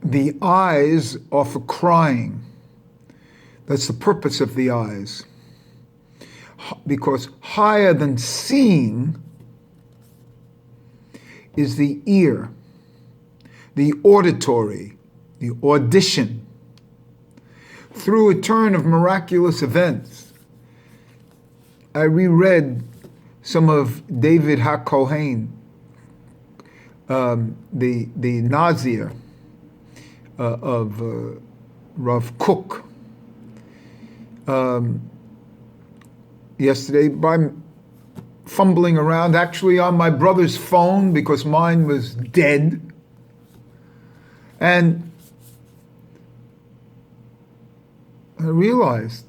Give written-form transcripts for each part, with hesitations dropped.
The eyes are for crying. That's the purpose of the eyes. Because higher than seeing is the ear, the auditory, the audition. Through a turn of miraculous events, I reread some of David HaKohen, the Nazir of Rav Kook, yesterday by fumbling around, actually on my brother's phone because mine was dead. And I realized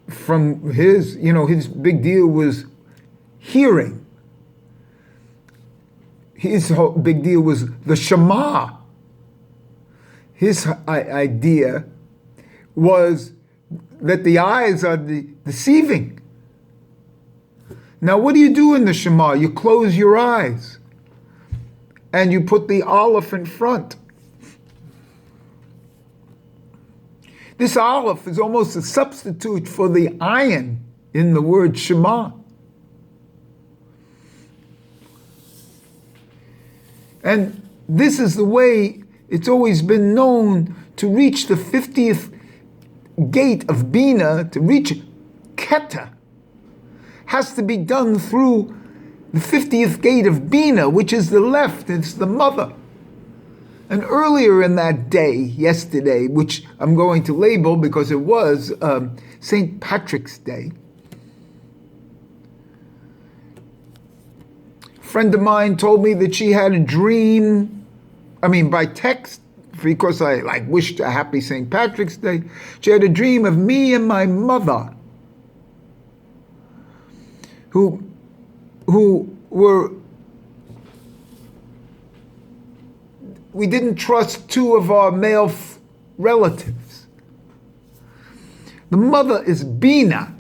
from his big deal was hearing. His whole big deal was the Shema. His idea was that the eyes are deceiving. Now, what do you do in the Shema? You close your eyes and you put the Aleph in front. This Aleph is almost a substitute for the ayin in the word Shema. And this is the way it's always been known to reach the 50th gate of Bina, to reach Keta, has to be done through the 50th gate of Bina, which is the left, it's the mother. And earlier in that day, yesterday, which I'm going to label because it was St. Patrick's Day, a friend of mine told me that she had a dream, by text, because I wished a happy St. Patrick's Day. She had a dream of me and my mother, who were, we didn't trust two of our male relatives. The mother is Bina.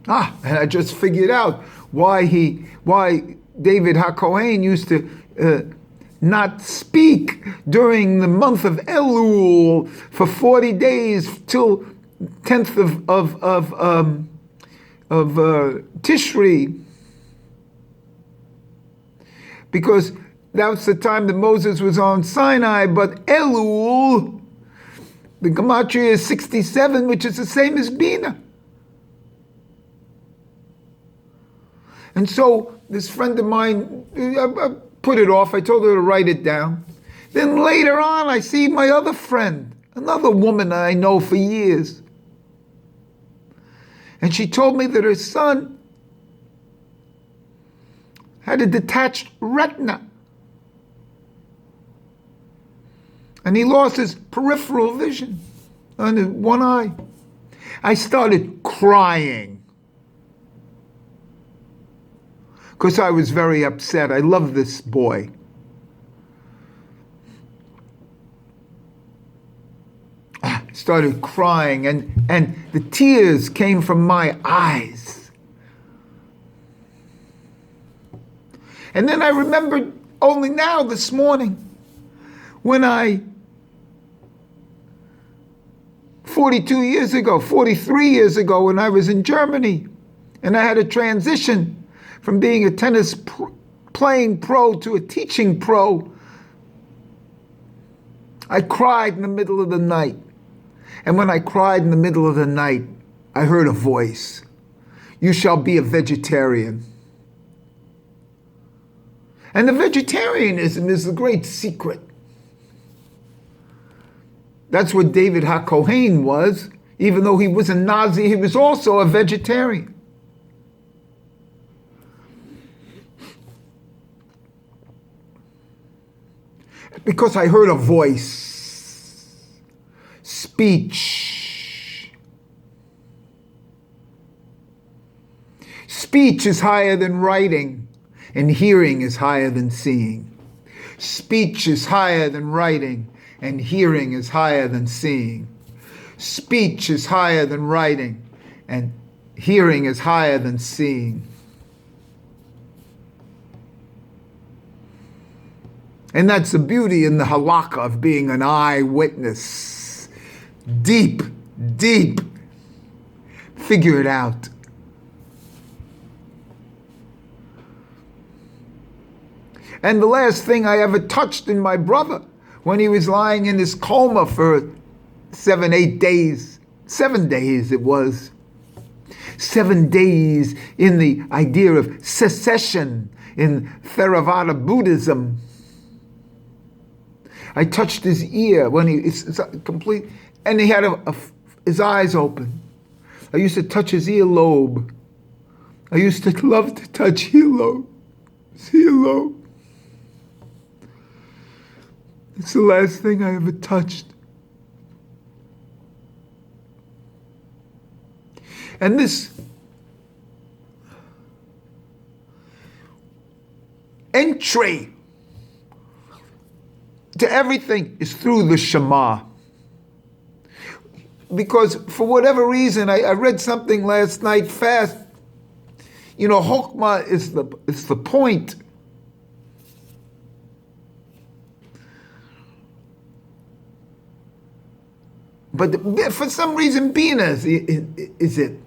And I just figured out why David HaKohen used to not speak during the month of Elul for 40 days till 10th of Tishri, because that's the time that Moses was on Sinai. But Elul, the gematria is 67, which is the same as Bina. And so this friend of mine, I put it off. I told her to write it down. Then later on, I see my other friend, another woman I know for years. And she told me that her son had a detached retina. And he lost his peripheral vision on his one eye. I started crying because I was very upset. I love this boy. I started crying, and the tears came from my eyes. And then I remembered only now this morning when 43 years ago, when I was in Germany, and I had a transition from being a tennis playing pro to a teaching pro. I cried in the middle of the night. And when I cried in the middle of the night, I heard a voice. You shall be a vegetarian. And the vegetarianism is the great secret. That's what David HaKohen was. Even though he was a Nazi, he was also a vegetarian. Because I heard a voice, speech. Speech is higher than writing, and hearing is higher than seeing. Speech is higher than writing, and hearing is higher than seeing. Speech is higher than writing, and hearing is higher than seeing. And that's the beauty in the halakha of being an eyewitness. Deep, deep. Figure it out. And the last thing I ever touched in my brother, when he was lying in his coma for 7, 8 days, 7 days it was, 7 days in the idea of cessation in Theravada Buddhism. I touched his ear when it's complete, and he had his eyes open. I used to touch his earlobe. I used to love to touch earlobe. His earlobe. It's the last thing I ever touched. And this entry to everything is through the Shema. Because for whatever reason, I read something last night fast. You know, Chokmah is the point. But for some reason, Bina is it.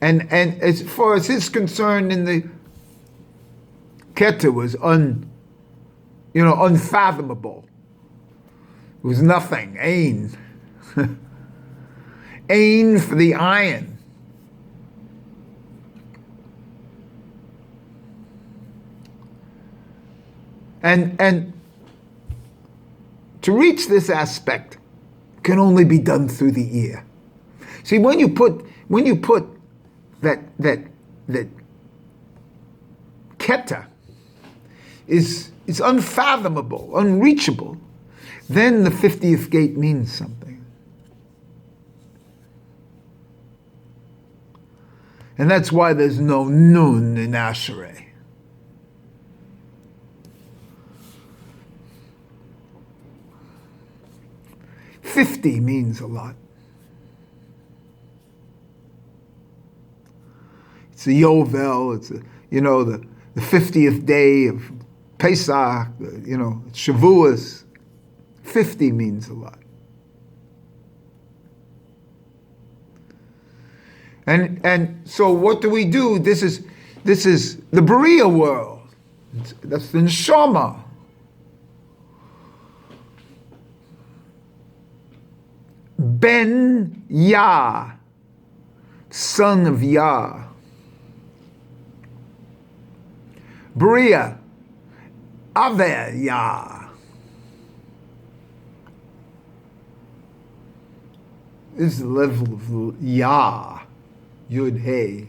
And as far as his concerned in the Keter was unfathomable. It was nothing. Ain. Ain for the iron. And to reach this aspect can only be done through the ear. See, when you put that Keter is unfathomable, unreachable, then the 50th gate means something. And that's why there's no nun in Ashereh. $50 means a lot. It's a Yovel, it's the 50th day of Pesach, it's Shavuos. 50 means a lot. And so what do we do? This is the Beriah world. That's the Neshama. Ben Yah, son of Yah. Beriah, Aver Yah. This is the level of Yah, Yud Hey.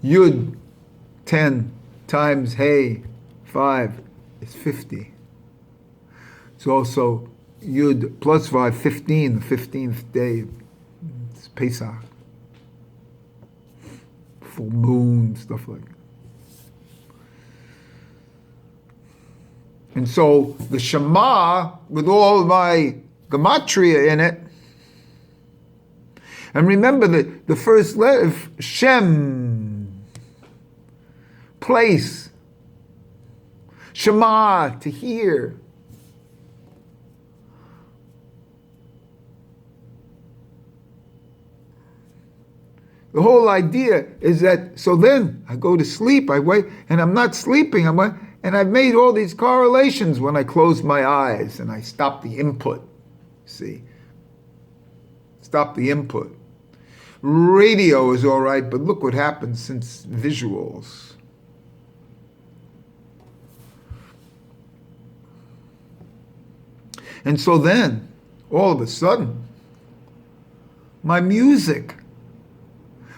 Yud 10 times Hey 5 is 50. It's also Yud plus 5, 15, the 15th day. It's Pesach. Full moon, stuff like that. And so the Shema, with all my gematria in it, and remember the first letter, Shem, place, Shema, to hear. The whole idea is that, so then I go to sleep, I wait, and I'm not sleeping, and I've made all these correlations when I close my eyes and I stop the input. See? Stop the input. Radio is all right, but look what happens since visuals. And so then, all of a sudden, my music,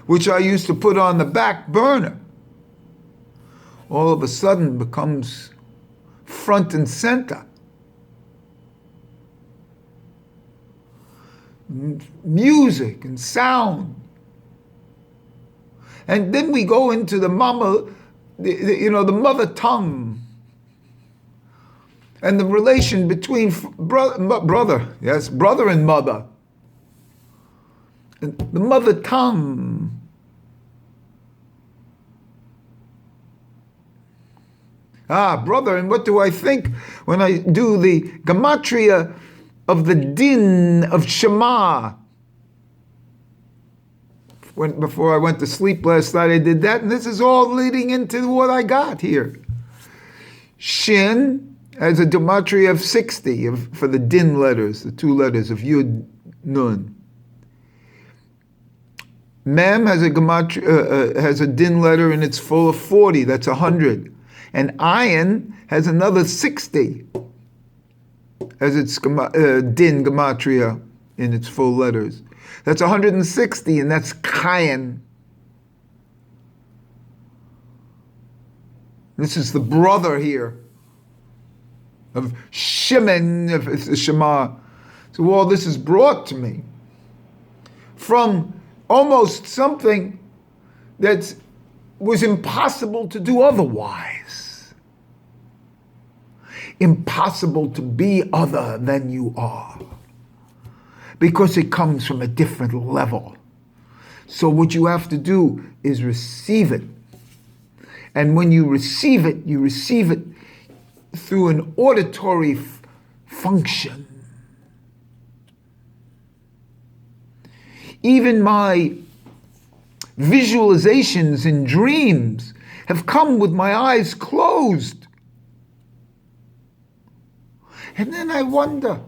which I used to put on the back burner, all of a sudden becomes front and center. Music and sound. And then we go into the the mother tongue. And the relation between brother and mother. And the mother tongue. Ah, brother, and what do I think when I do the gematria of the din of Shema? Before I went to sleep last night, I did that, and this is all leading into what I got here. Shin has a gematria of 60 for the din letters, the two letters of Yud Nun. Mem has a gematria, has a din letter, and it's full of 40. That's 100. And Ayin has another 60 as its din gematria in its full letters. That's 160, and that's Kayin. This is the brother here of Shimon, of the Shema. So all this is brought to me from almost something that was impossible to do otherwise. Impossible to be other than you are. Because it comes from a different level. So what you have to do is receive it. And when you receive it through an auditory function. Even my visualizations in dreams have come with my eyes closed. And then I wonder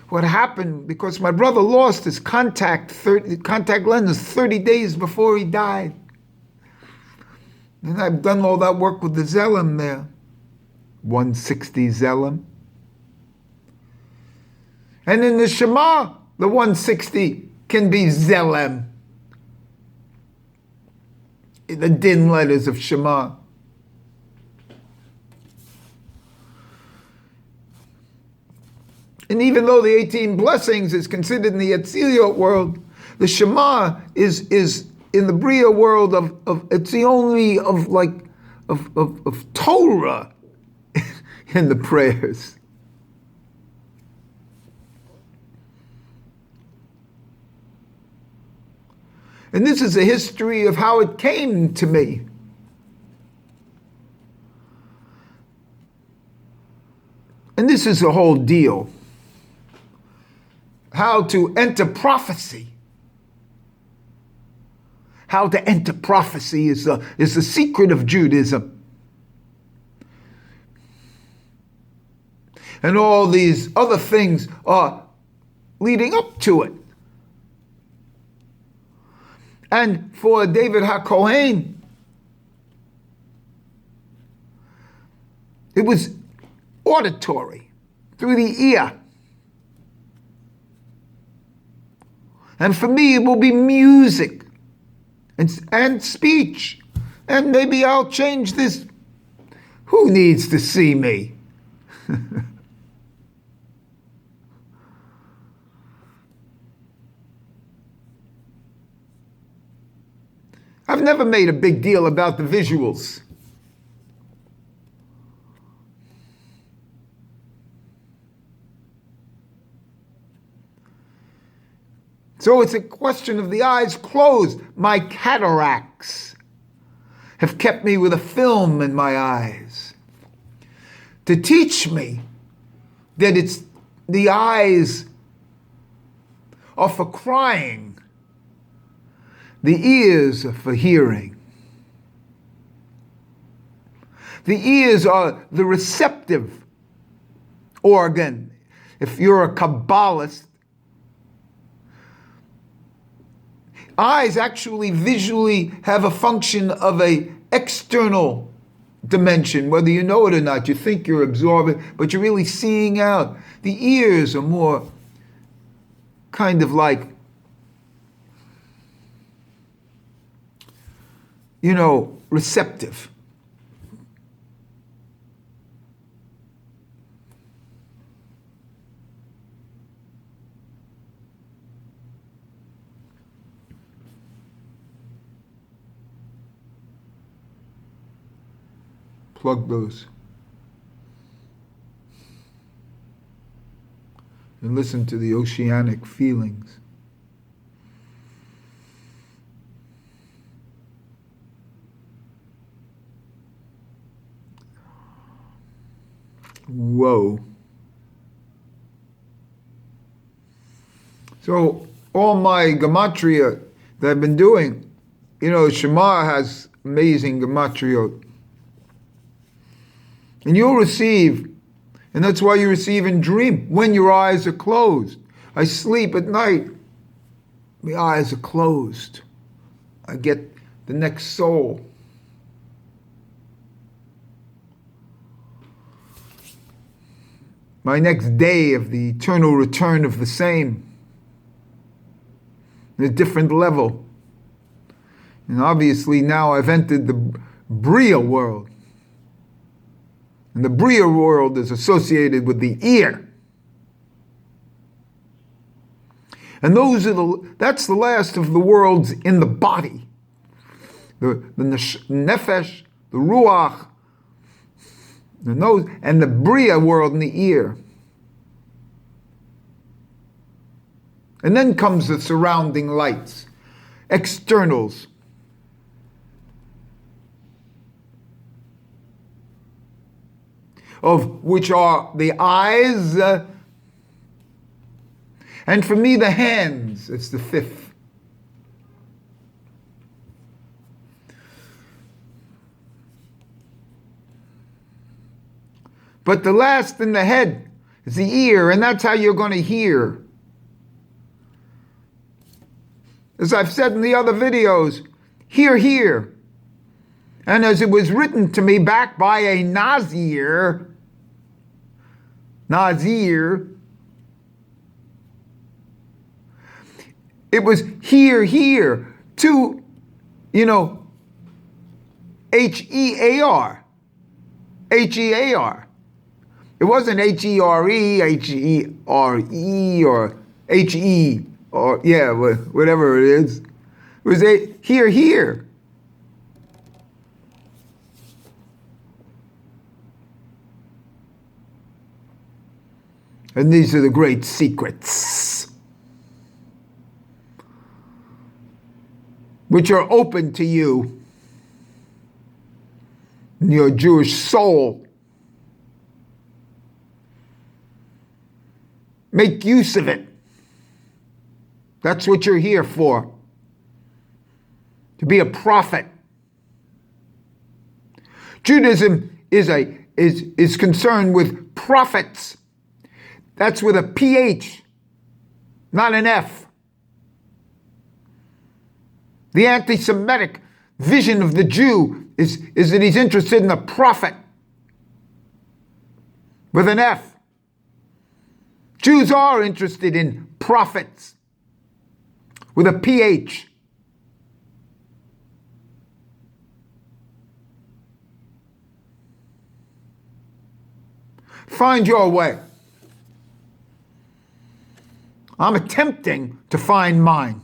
what happened, because my brother lost his contact lenses 30 days before he died. And I've done all that work with the Zelem there. 160 Zelem. And in the Shema, the 160 can be Zelem. The din letters of Shema. And even though the 18 blessings is considered in the Atziliyot world, the Shema is in the Bria world of it's the only of Torah in the prayers. And this is a history of how it came to me. And this is the whole deal. How to enter prophecy. How to enter prophecy is the secret of Judaism. And all these other things are leading up to it. And for David HaKohen, it was auditory, through the ear. And for me, it will be music and speech. And maybe I'll change this. Who needs to see me? I've never made a big deal about the visuals. So it's a question of the eyes closed. My cataracts have kept me with a film in my eyes to teach me that it's the eyes are for crying, the ears are for hearing. The ears are the receptive organ. If you're a Kabbalist, eyes actually visually have a function of an external dimension, whether you know it or not. You think you're absorbing, but you're really seeing out. The ears are more kind of like, receptive. Plug those. And listen to the oceanic feelings. Whoa. So all my gematria that I've been doing, Shema has amazing gematria. And you'll receive, and that's why you receive in dream, when your eyes are closed. I sleep at night, my eyes are closed. I get the next soul. My next day of the eternal return of the same. A different level. And obviously now I've entered the Bria world. And the Bria world is associated with the ear. And that's the last of the worlds in the body. The nefesh, the ruach, the nose, and the Bria world in the ear. And then comes the surrounding lights, externals. Of which are the eyes, and for me the hands, it's the fifth. But the last in the head is the ear, and that's how you're going to hear. As I've said in the other videos, hear, hear. And as it was written to me back by a Nazir, it was hear, hear, to, H-E-A-R. H-E-A-R. It wasn't H-E-R-E, H-E-R-E, or H-E, or, whatever it is. It was hear, hear. And these are the great secrets, which are open to you in your Jewish soul. Make use of it. That's what you're here for. To be a prophet. Judaism is concerned with prophets. That's with a PH, not an F. The anti-Semitic vision of the Jew is that he's interested in a prophet with an F. Jews are interested in prophets with a PH. Find your way. I'm attempting to find mine.